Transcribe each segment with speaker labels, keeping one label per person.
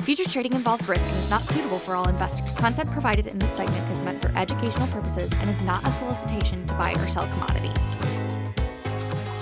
Speaker 1: Future trading involves risk and is not suitable for all investors. Content provided in this segment is meant for educational purposes and is not a solicitation to buy or sell commodities.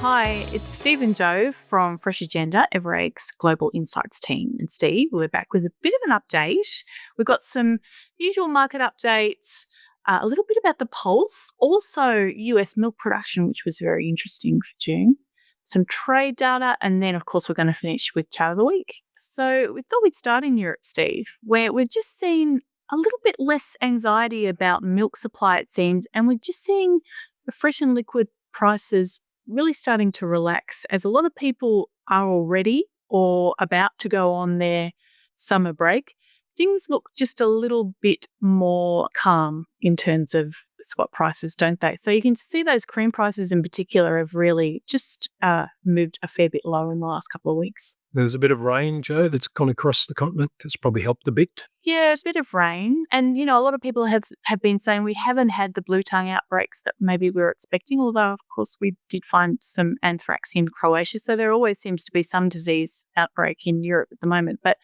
Speaker 2: Hi, it's Steve and Joe from Freshagenda, Ever.Ag's Global Insights team. And Steve, we're back with a bit of an update. We've got some usual market updates, a little bit about the pulse, also US milk production, which was very interesting for June, some trade data, and then, of course, we're going to finish with Chat of the Week. So we thought we'd start in Europe, Steve, where we're just seeing a little bit less anxiety about milk supply, it seems, and we're just seeing the fresh and liquid prices really starting to relax as a lot of people are already or about to go on their summer break. Things look just a little bit more calm in terms of spot prices, don't they? So you can see those cream prices in particular have really just moved a fair bit lower in the last couple of weeks.
Speaker 3: There's a bit of rain, Joe, that's gone across the continent. That's probably helped a bit.
Speaker 2: Yeah, a bit of rain. And, a lot of people have been saying we haven't had the blue tongue outbreaks that maybe we were expecting, although, of course, we did find some anthrax in Croatia. So there always seems to be some disease outbreak in Europe at the moment. But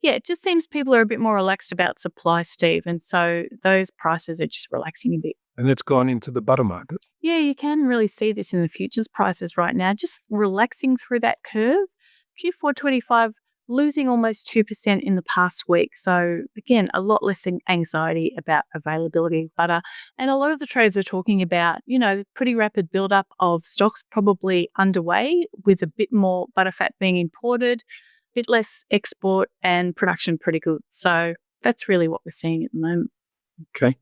Speaker 2: yeah, it just seems people are a bit more relaxed about supply, Steve, and so those prices are just relaxing a bit.
Speaker 3: And it's gone into the butter market.
Speaker 2: Yeah, you can really see this in the futures prices right now, just relaxing through that curve. Q4 25 losing almost 2% in the past week. So again, a lot less anxiety about availability of butter. And a lot of the traders are talking about, pretty rapid buildup of stocks probably underway with a bit more butterfat being imported, bit less export and production pretty good. So that's really what we're seeing at the moment.
Speaker 3: Okay.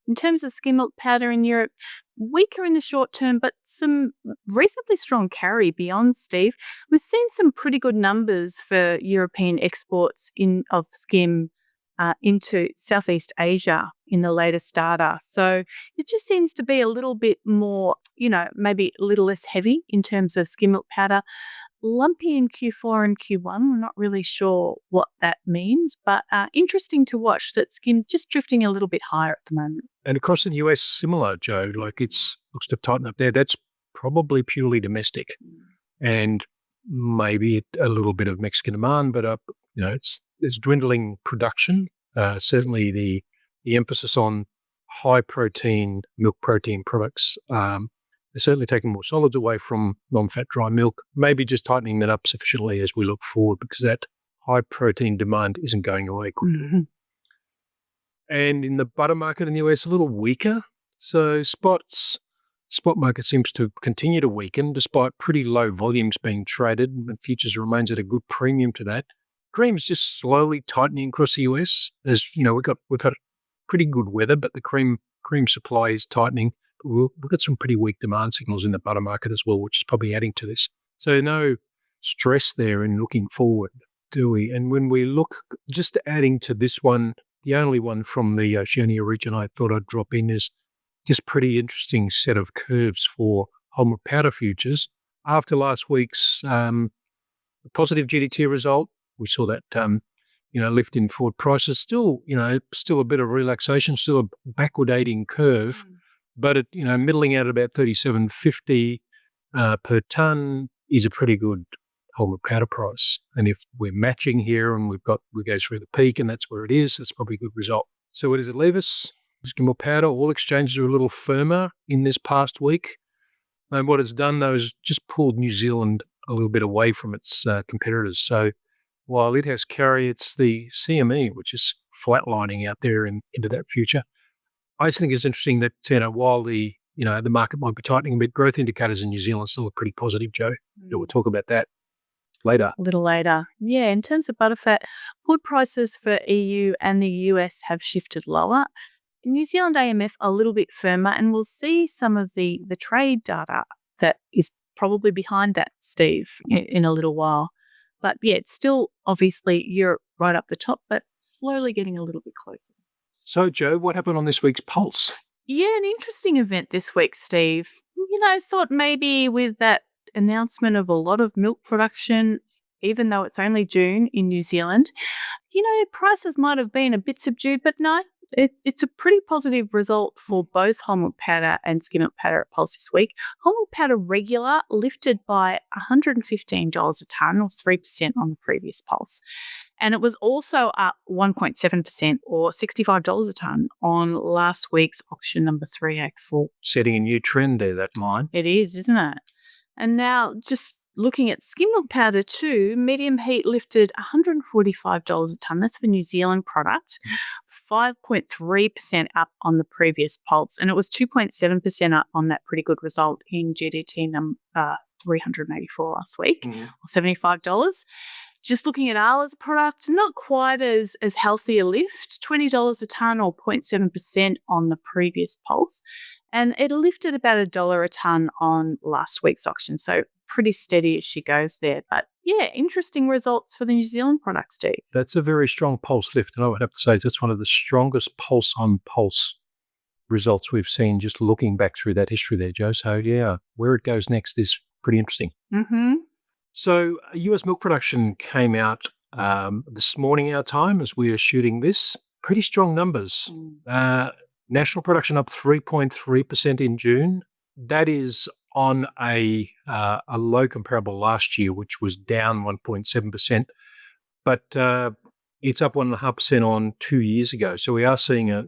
Speaker 2: In terms of skim milk powder in Europe, weaker in the short term, but some reasonably strong carry beyond, Steve. We've seen some pretty good numbers for European exports of skim into Southeast Asia in the latest data. So it just seems to be a little bit more, maybe a little less heavy in terms of skim milk powder. Lumpy in Q4 and Q1. We're not really sure what that means, but interesting to watch that skim just drifting a little bit higher at the moment.
Speaker 3: And across the US, similar, Joe, like it's looks to tighten up there. That's probably purely domestic and maybe a little bit of Mexican demand, but there's dwindling production. Certainly the emphasis on high protein, milk protein products. They're certainly taking more solids away from non-fat dry milk, maybe just tightening that up sufficiently as we look forward because that high protein demand isn't going away quickly.
Speaker 2: Mm-hmm.
Speaker 3: And in the butter market in the US, a little weaker. So spot market seems to continue to weaken despite pretty low volumes being traded, and futures remains at a good premium to that. Cream's just slowly tightening across the US. As we've had pretty good weather, but the cream supply is tightening. We've got some pretty weak demand signals in the butter market as well, which is probably adding to this. So no stress there in looking forward, do we? And when we look, just adding to this one, the only one from the Oceania region I thought I'd drop in is just pretty interesting set of curves for whole milk powder futures. After last week's positive GDT result, we saw that lift in forward prices. Still a bit of relaxation, still a backwardating curve. But middling out at about 37.50 per tonne is a pretty good whole milk powder price. And if we're matching here and we go through the peak and that's where it is, that's probably a good result. So where does it leave us? Skim milk powder, all exchanges are a little firmer in this past week. And what it's done, though, is just pulled New Zealand a little bit away from its competitors. So while it has carry, it's the CME, which is flatlining out there into that future. I just think it's interesting that while the market might be tightening a bit, growth indicators in New Zealand still look pretty positive, Joe. We'll talk about that later.
Speaker 2: A little later. Yeah, in terms of butterfat, food prices for EU and the US have shifted lower. New Zealand AMF a little bit firmer, and we'll see some of the trade data that is probably behind that, Steve, in a little while. But yeah, it's still obviously Europe right up the top, but slowly getting a little bit closer.
Speaker 3: So, Joe, what happened on this week's Pulse?
Speaker 2: Yeah, an interesting event this week, Steve. Thought maybe with that announcement of a lot of milk production, even though it's only June in New Zealand, prices might have been a bit subdued, but no, it's a pretty positive result for both whole milk powder and skim milk powder at Pulse this week. Whole milk powder regular lifted by $115 a tonne, or 3% on the previous Pulse. And it was also up 1.7% or $65 a tonne on last week's auction number 384.
Speaker 3: Setting a new trend there, that mine.
Speaker 2: It is, isn't it? And now just looking at skim milk powder too, medium heat lifted $145 a tonne. That's for New Zealand product, 5.3% up on the previous pulse. And it was 2.7% up on that pretty good result in GDT number 384 last week, or $75. Just looking at Arla's product, not quite as healthy a lift, $20 a tonne or 0.7% on the previous pulse. And it lifted about $1 a tonne on last week's auction. So pretty steady as she goes there. But yeah, interesting results for the New Zealand product, Steve.
Speaker 3: That's a very strong pulse lift. And I would have to say that's one of the strongest pulse-on-pulse results we've seen just looking back through that history there, Joe. So yeah, where it goes next is pretty interesting.
Speaker 2: Mm-hmm.
Speaker 3: So US milk production came out this morning our time as we are shooting this. Pretty strong numbers. National production up 3.3% in June. That is on a low comparable last year, which was down 1.7%. But it's up 1.5% on 2 years ago. So we are seeing a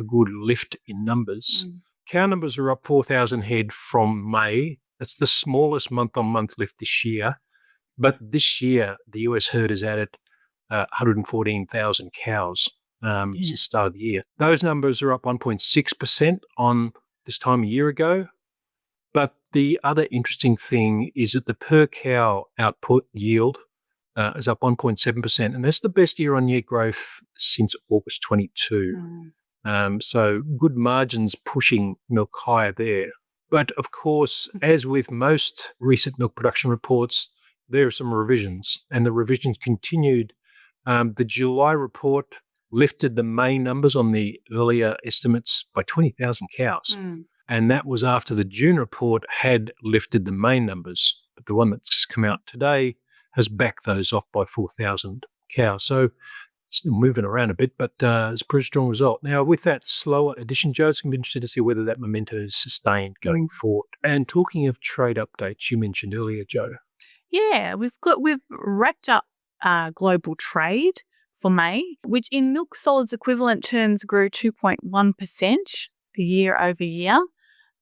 Speaker 3: good lift in numbers. Cow numbers are up 4,000 head from May. That's the smallest month-on-month lift this year. But this year, the US herd has added 114,000 cows since the start of the year. Those numbers are up 1.6% on this time a year ago. But the other interesting thing is that the per cow output yield is up 1.7%, and that's the best year-on-year growth since August 22. So good margins pushing milk higher there. But of course, as with most recent milk production reports, there are some revisions, and the revisions continued. The July report lifted the May numbers on the earlier estimates by 20,000 cows. And that was after the June report had lifted the May numbers. But the one that's come out today has backed those off by 4,000 cows. So still moving around a bit, but it's a pretty strong result. Now, with that slower addition, Joe, it's going to be interesting to see whether that momentum is sustained going forward. And talking of trade updates, you mentioned earlier, Joe.
Speaker 2: Yeah, we've wrapped up global trade for May, which in milk solids equivalent terms grew 2.1% year over year.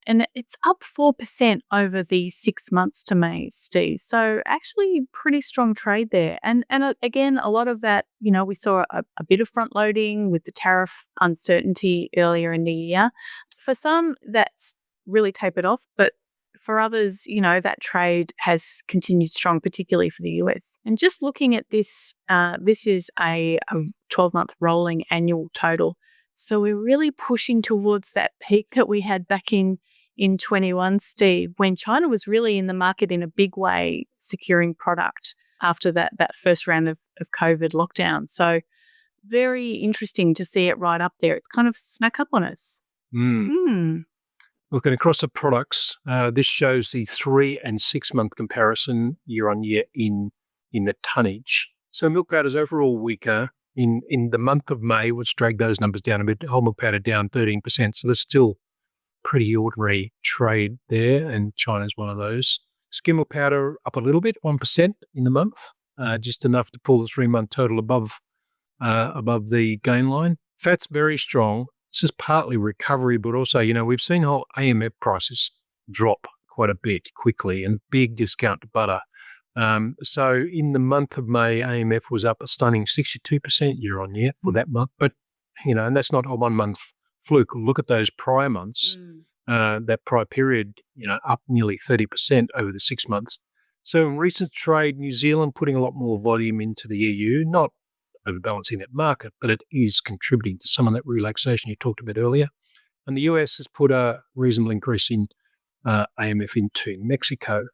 Speaker 2: And it's up 4% over the 6 months to May, Steve. So actually pretty strong trade there. And again, a lot of that, we saw a bit of front loading with the tariff uncertainty earlier in the year. For some, that's really tapered off, but for others, that trade has continued strong, particularly for the US. And just looking at this, this is a 12-month rolling annual total. So we're really pushing towards that peak that we had back in 21, Steve, when China was really in the market in a big way, securing product after that first round of COVID lockdown. So very interesting to see it right up there. It's kind of snuck up on us.
Speaker 3: Looking across the products, this shows the 3 and 6 month comparison year on year in the tonnage. So milk powder's overall weaker. In the month of May, which dragged those numbers down a bit, whole milk powder down 13%. So there's still pretty ordinary trade there, and China's one of those. Skim milk powder up a little bit, 1% in the month, just enough to pull the 3-month total above the gain line. Fat's very strong. This is partly recovery, but also, we've seen whole AMF prices drop quite a bit quickly and big discount to butter. So in the month of May, AMF was up a stunning 62% year on year for that month. But, and that's not a 1 month fluke. Look at those prior months, that prior period, up nearly 30% over the 6 months. So in recent trade, New Zealand putting a lot more volume into the EU, not overbalancing that market, but it is contributing to some of that relaxation you talked about earlier. And the US has put a reasonable increase in AMF into Mexico.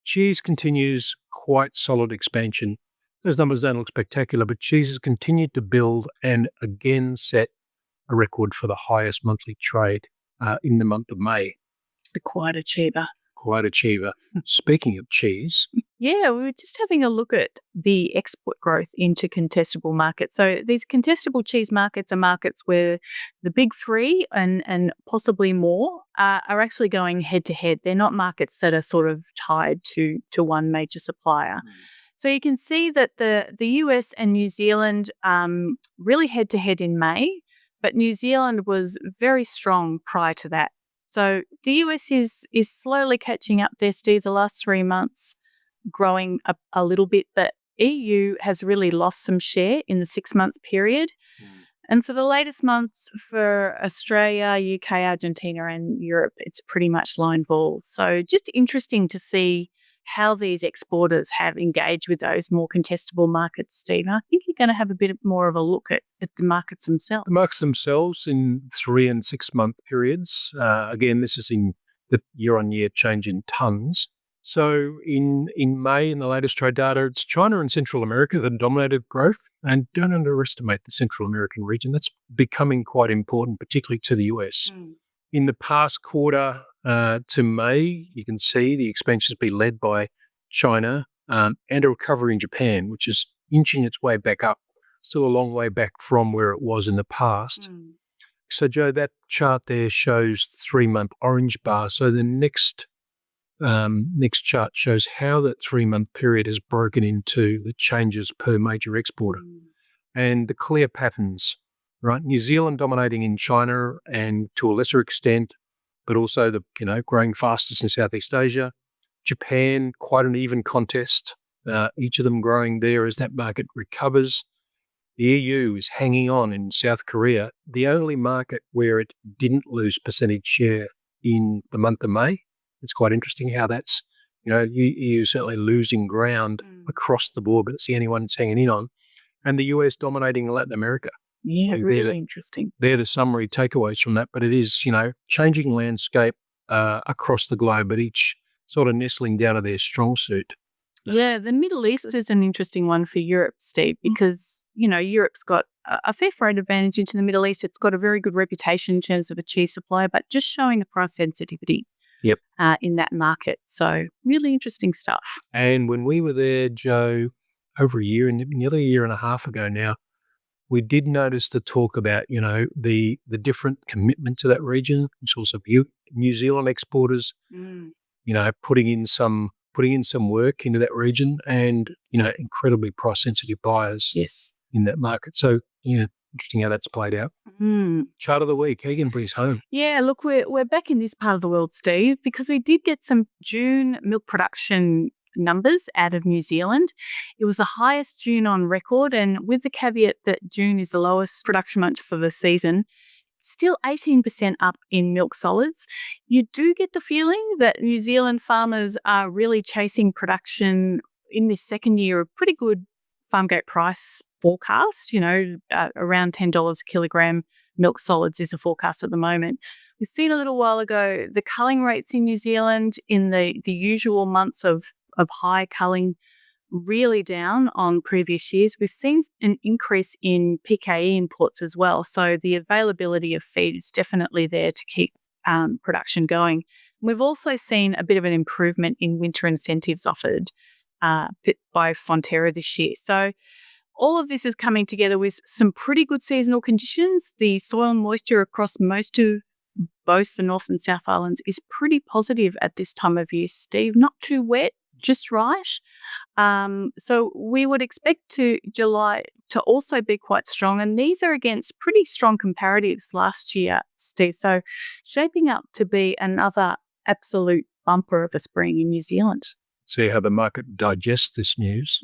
Speaker 3: Cheese continues quite solid expansion. Those numbers don't look spectacular, but cheese has continued to build and again set a record for the highest monthly trade in the month of May.
Speaker 2: The quite achiever.
Speaker 3: Quite achiever. Speaking of cheese.
Speaker 2: Yeah, we were just having a look at the export growth into contestable markets. So these contestable cheese markets are markets where the big three and possibly more are actually going head to head. They're not markets that are sort of tied to one major supplier. So you can see that the US and New Zealand really head-to-head in May, but New Zealand was very strong prior to that. So the US is slowly catching up there, Steve, the last 3 months, growing a little bit, but EU has really lost some share in the 6-month period. And for the latest months for Australia, UK, Argentina and Europe, it's pretty much line ball. So just interesting to see how these exporters have engaged with those more contestable markets, Steve. And I think you're going to have a bit more of a look at the markets themselves.
Speaker 3: The markets themselves in 3 and 6 month periods. Again, this is in the year-on-year change in tonnes. So in May, in the latest trade data, it's China and Central America that dominated growth. And don't underestimate the Central American region. That's becoming quite important, particularly to the US. In the past quarter to May, you can see the expansion has been led by China and a recovery in Japan, which is inching its way back up. Still a long way back from where it was in the past. So, Joe, that chart there shows the 3-month orange bar. So the next chart shows how that 3-month period has broken into the changes per major exporter and the clear patterns, right? New Zealand dominating in China and to a lesser extent, but also growing fastest in Southeast Asia. Japan, quite an even contest, each of them growing there as that market recovers. The EU is hanging on in South Korea, the only market where it didn't lose percentage share in the month of May. It's quite interesting how that's, EU certainly losing ground across the board, but it's the only one it's hanging in on. And the US dominating Latin America.
Speaker 2: Yeah, really interesting.
Speaker 3: They're the summary takeaways from that, but it is, changing landscape across the globe, but each sort of nestling down to their strong suit.
Speaker 2: Yeah, the Middle East is an interesting one for Europe, Steve, because, Europe's got a fair freight advantage into the Middle East. It's got a very good reputation in terms of a cheese supply, but just showing the price sensitivity in that market. So really interesting stuff.
Speaker 3: And when we were there, Joe, over nearly a year and a half ago now, we did notice the talk about, the different commitment to that region. It's also New Zealand exporters, putting in some work into that region and, incredibly price sensitive buyers in that market. So, interesting how that's played out. Chart of the week, Egan, brings home.
Speaker 2: Yeah, look, we're back in this part of the world, Steve, because we did get some June milk production numbers out of New Zealand. It was the highest June on record, and with the caveat that June is the lowest production month for the season, still 18% up in milk solids. You do get the feeling that New Zealand farmers are really chasing production in this second year of pretty good farm gate price forecast, around $10 a kilogram milk solids is a forecast at the moment. We've seen a little while ago the culling rates in New Zealand in the usual months of high culling really down on previous years. We've seen an increase in PKE imports as well. So the availability of feed is definitely there to keep production going. We've also seen a bit of an improvement in winter incentives offered by Fonterra this year. So all of this is coming together with some pretty good seasonal conditions. The soil moisture across most of both the North and South Islands is pretty positive at this time of year, Steve. Not too wet, just right. So we would expect July to also be quite strong. And these are against pretty strong comparatives last year, Steve. So shaping up to be another absolute bumper of a spring in New Zealand.
Speaker 3: See how the market digests this news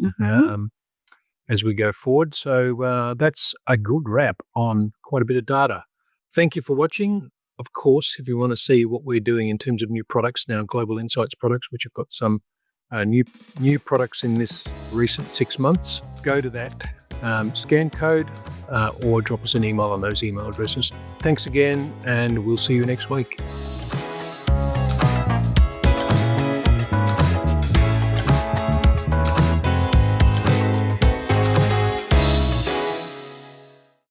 Speaker 3: as we go forward. So that's a good wrap on quite a bit of data. Thank you for watching. Of course, if you want to see what we're doing in terms of new products now, Global Insights products, which have got some new products in this recent 6 months, go to that scan code or drop us an email on those email addresses. Thanks again, and we'll see you next week.